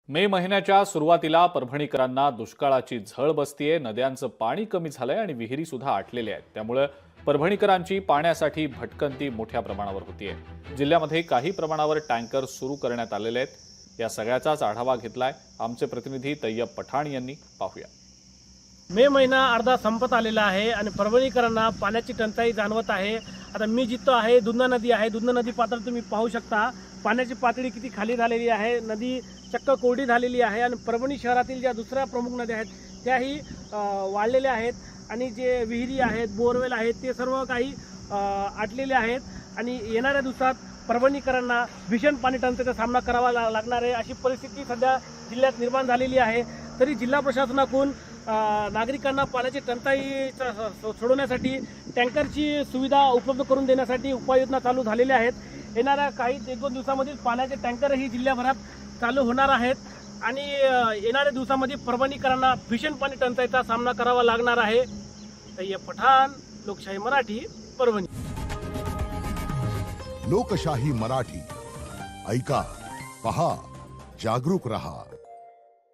मे महिन्याच्या सुरुवातीला परभणीकरांना दुष्काळाची झळ बसतीये। नद्यांचं पाणी कमी झालंय आणि विहिरी सुद्धा आटलेल्या आहेत। त्यामुळे परभणीकरांची पाण्यासाठी भटकंती मोठ्या प्रमाणावर होतीये। जिल्ह्यामध्ये काही प्रमाणावर टँकर सुरू करण्यात आलेले आहेत। या सगळ्याचाच आढावा घेतलाय आमचे प्रतिनिधी तय्यब पठाण यांनी। पाहूया। मे महिना अर्धा संपत आलेला आहे आणि परभणीकरांना पाण्याची टंचाई जाणवत आहे। आता मी जिथं आहे दुधना नदी आहे। दुधना नदी पात्र तुम्ही पाहू शकता पाण्याची पातळी किती खाली झालेली आहे। नदी चक्क कोरडी झालेली आहे आणि परभणी शहरातील ज्या दुसऱ्या प्रमुख नद्या आहेत त्याही वाढलेल्या आहेत आणि जे विहिरी आहेत बोरवेल आहेत ते सर्व काही आटलेले आहेत आणि येणाऱ्या दिवसात परभणीकरांना भीषण पाणी टंचाईचा सामना करावा लागणार आहे अशी परिस्थिती सध्या जिल्ह्यात निर्माण झालेली आहे। तरी जिल्हा प्रशासनाकडून नागरिकांना पाण्याची टंचाई सोडवण्यासाठी टँकरची सुविधा उपलब्ध करून देण्यासाठी उपाययोजना चालू झालेल्या आहेत। येणाऱ्या काही 1-2 दिवसांमध्ये पाण्याचे टँकरही जिल्ह्याभरात चालू होणार आहेत आणि येणाऱ्या दिवसांमध्ये परभणीकरांना भीषण पाणी टंचाईचा सामना करावा लागणार आहे। तय्यब पठाण, लोकशाही मराठी, परभणी। लोकशाही मराठी ऐका, पहा, जागरूक रहा।